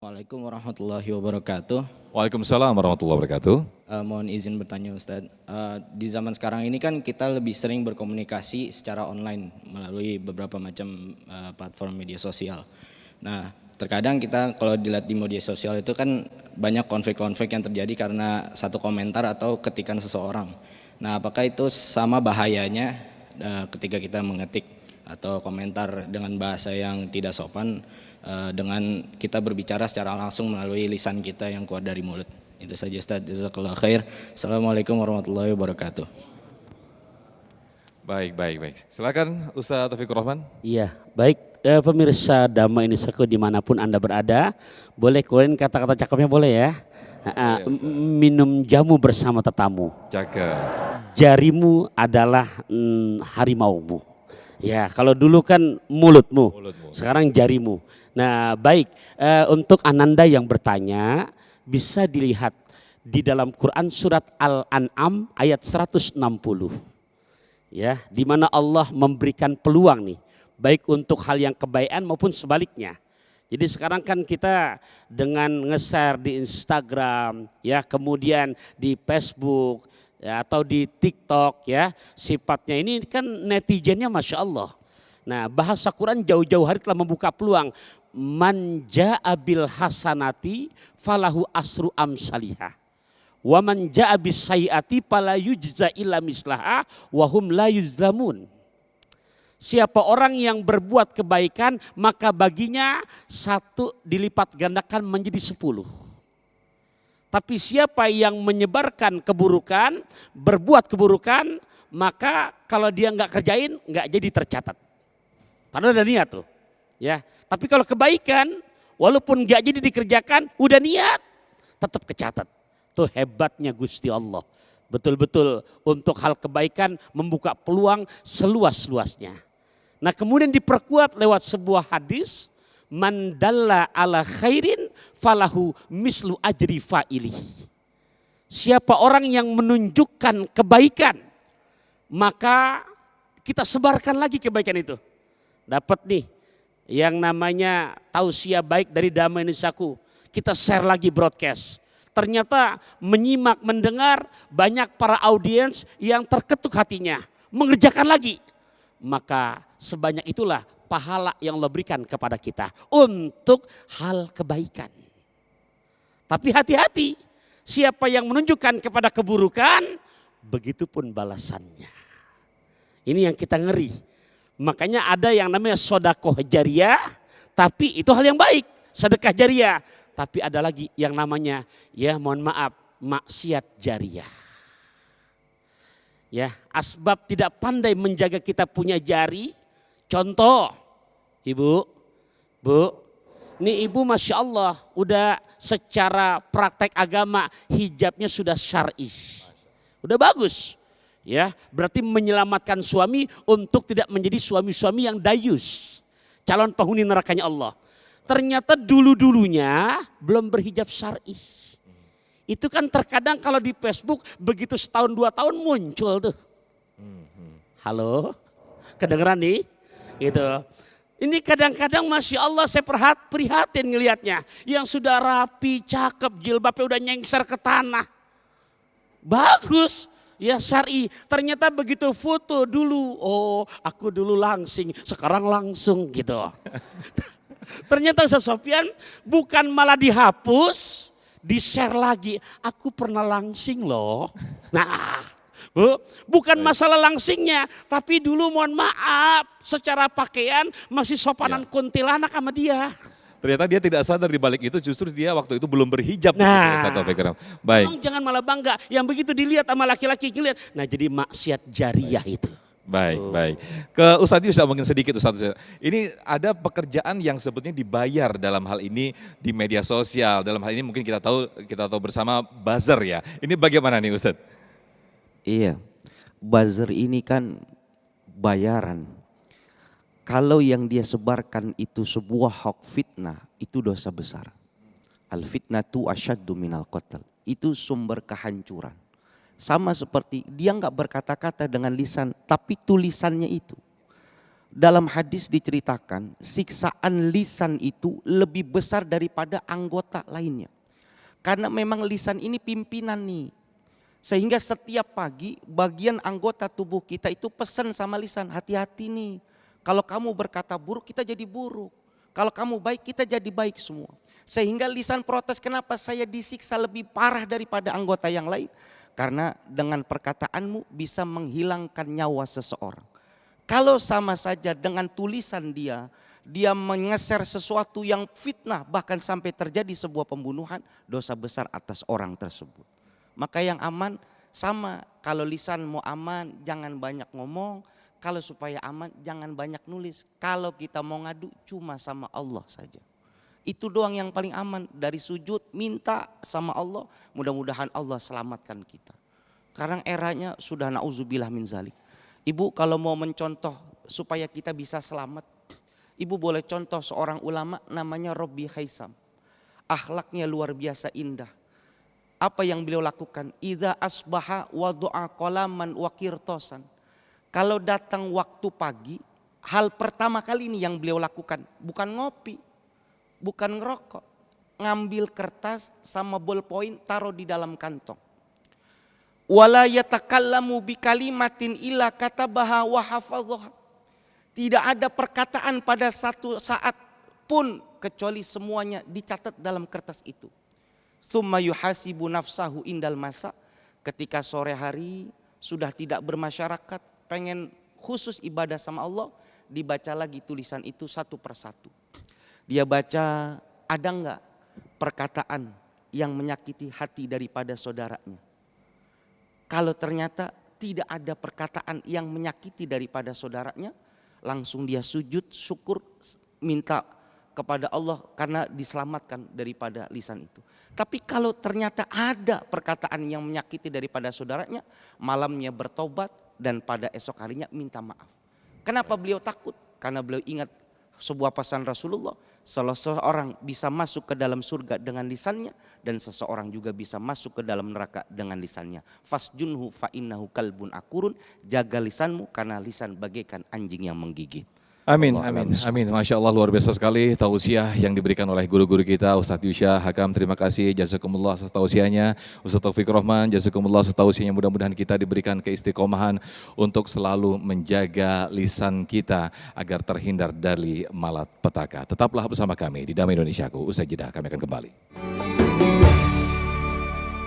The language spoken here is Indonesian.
Assalamualaikum warahmatullahi wabarakatuh. Waalaikumsalam warahmatullahi wabarakatuh. Mohon izin bertanya Ustadz, di zaman sekarang ini kan kita lebih sering berkomunikasi secara online melalui beberapa macam platform media sosial. Nah, terkadang kita kalau dilihat di media sosial itu kan banyak konflik-konflik yang terjadi karena satu komentar atau ketikan seseorang. Nah, apakah itu sama bahayanya ketika kita mengetik atau komentar dengan bahasa yang tidak sopan dengan kita berbicara secara langsung melalui lisan kita yang keluar dari mulut. Itu saja Ustaz, jazakallahu khair. Assalamualaikum warahmatullahi wabarakatuh. Baik. Silakan Ustaz Taufikur Rahman. Iya, baik pemirsa Dhamma Indonesiaku dimanapun Anda berada, boleh keluarin kata-kata cakepnya boleh ya. Minum jamu bersama tetamu. Jaga. Jarimu adalah harimaumu. Ya, kalau dulu kan mulutmu. Sekarang jarimu. Nah, baik, untuk Ananda yang bertanya, bisa dilihat di dalam Quran surat Al-An'am ayat 160. Ya, di mana Allah memberikan peluang nih, baik untuk hal yang kebaikan maupun sebaliknya. Jadi sekarang kan kita dengan nge-share di Instagram, ya, kemudian di Facebook, ya, atau di TikTok, ya, sifatnya ini kan netizennya Masya Allah. Nah, bahasa Quran jauh-jauh hari telah membuka peluang. Man ja'a bil hasanati falahu asru amsalihah. Wa man ja'a bis sayyiati fala yujza illa mislaha wa hum la yuzlamun. Siapa orang yang berbuat kebaikan maka baginya 1 dilipat gandakan menjadi 10. Tapi siapa yang menyebarkan keburukan, berbuat keburukan, maka kalau dia nggak kerjain nggak jadi tercatat. Padahal ada niat tuh, ya. Tapi kalau kebaikan, walaupun nggak jadi dikerjakan, udah niat, tetap kecatat. Tuh hebatnya Gusti Allah. Betul-betul untuk hal kebaikan membuka peluang seluas-luasnya. Nah, kemudian diperkuat lewat sebuah hadis. Man dalla ala khairin falahu mislu ajri fa'ili. Siapa orang yang menunjukkan kebaikan, maka kita sebarkan lagi kebaikan itu. Dapat nih yang namanya tausiah baik dari Dhamma Indonesiaku. Kita share lagi broadcast. Ternyata menyimak, mendengar banyak para audiens yang terketuk hatinya. Mengerjakan lagi. Maka sebanyak itulah pahala yang Allah berikan kepada kita untuk hal kebaikan. Tapi hati-hati, siapa yang menunjukkan kepada keburukan, begitupun balasannya. Ini yang kita ngeri. Makanya ada yang namanya sodakoh jariah, tapi itu hal yang baik, sedekah jariah. Tapi ada lagi yang namanya, ya mohon maaf, maksiat jariah. Ya, asbab tidak pandai menjaga kita punya jari. Contoh, ibu, ini ibu Masya Allah udah secara praktek agama hijabnya sudah syar'i. Udah bagus. Ya, berarti menyelamatkan suami untuk tidak menjadi suami-suami yang dayus. Calon penghuni nerakanya Allah. Ternyata dulu-dulunya belum berhijab syar'i. Itu kan terkadang kalau di Facebook begitu setahun 2 tahun muncul tuh. Halo, kedengeran nih? Gitu. Ini kadang-kadang Masya Allah saya prihatin ngelihatnya. Yang sudah rapi, cakep, jilbabnya udah nyengser ke tanah. Bagus, ya syar'i. Ternyata begitu foto dulu, oh aku dulu langsing, sekarang langsung gitu. Ternyata Ustaz Sofyan bukan malah dihapus, di-share lagi. Aku pernah langsing loh. Nah, Bu, bukan masalah langsingnya, tapi dulu mohon maaf secara pakaian masih sopanan kuntilanak sama dia. Ternyata dia tidak sadar di balik itu justru dia waktu itu belum berhijab. Nah, baik. Jangan malah bangga yang begitu dilihat sama laki-laki ngelihat. Nah, jadi maksiat jariah itu. Baik. Ke Ustadz Yusuf mungkin sedikit Ustadz. Ini ada pekerjaan yang sebetulnya dibayar dalam hal ini di media sosial. Dalam hal ini mungkin kita tahu bersama buzzer ya. Ini bagaimana nih Ustadz? Iya, buzzer ini kan bayaran. Kalau yang dia sebarkan itu sebuah hoax fitnah, itu dosa besar. Al fitnatu asyaddu minal qatl. Itu sumber kehancuran. Sama seperti dia nggak berkata-kata dengan lisan, tapi tulisannya itu. Dalam hadis diceritakan siksaan lisan itu lebih besar daripada anggota lainnya. Karena memang lisan ini pimpinan nih. Sehingga setiap pagi bagian anggota tubuh kita itu pesan sama lisan, hati-hati nih. Kalau kamu berkata buruk kita jadi buruk. Kalau kamu baik kita jadi baik semua. Sehingga lisan protes, kenapa saya disiksa lebih parah daripada anggota yang lain? Karena dengan perkataanmu bisa menghilangkan nyawa seseorang. Kalau sama saja dengan tulisan dia mengeser sesuatu yang fitnah, bahkan sampai terjadi sebuah pembunuhan, dosa besar atas orang tersebut. Maka yang aman sama, kalau lisan mau aman jangan banyak ngomong, kalau supaya aman jangan banyak nulis. Kalau kita mau ngadu cuma sama Allah saja. Itu doang yang paling aman. Dari sujud minta sama Allah, mudah-mudahan Allah selamatkan kita. Sekarang eranya sudah na'udzubillah min zalik. Ibu kalau mau mencontoh supaya kita bisa selamat, ibu boleh contoh seorang ulama namanya Robbi Khaisam. Akhlaknya luar biasa indah. Apa yang beliau lakukan? Idza asbaha wa du'a qalaman wa qirtasan. Kalau datang waktu pagi, hal pertama kali ini yang beliau lakukan bukan ngopi, bukan ngerokok, ngambil kertas sama ballpoint taruh di dalam kantong. Wala yatakallamu bikalimatin illa katabaha wa hafadhaha. Tidak ada perkataan pada satu saat pun kecuali semuanya dicatat dalam kertas itu. Tsumma yuhasibu nafsahu indal masa. Ketika sore hari sudah tidak bermasyarakat, pengen khusus ibadah sama Allah, dibaca lagi tulisan itu satu persatu. Dia baca, ada enggak perkataan yang menyakiti hati daripada saudaranya. Kalau ternyata tidak ada perkataan yang menyakiti daripada saudaranya, langsung dia sujud syukur minta kepada Allah karena diselamatkan daripada lisan itu. Tapi kalau ternyata ada perkataan yang menyakiti daripada saudaranya, malamnya bertobat dan pada esok harinya minta maaf. Kenapa beliau takut? Karena beliau ingat sebuah pesan Rasulullah, seseorang bisa masuk ke dalam surga dengan lisannya dan seseorang juga bisa masuk ke dalam neraka dengan lisannya. Fasjunhu fa innahu kalbun akurun, jaga lisanmu karena lisan bagaikan anjing yang menggigit. Amin, amin, amin. Masya Allah luar biasa sekali tausiah yang diberikan oleh guru-guru kita. Ustadz Yusya Hakam, terima kasih. Jazakumullah atas tausiahnya. Ustadz Taufik Rahman, jazakumullah atas tausiahnya. Mudah-mudahan kita diberikan keistiqomahan untuk selalu menjaga lisan kita agar terhindar dari malapetaka. Tetaplah bersama kami di Damai Indonesiaku. Usai jeda kami akan kembali.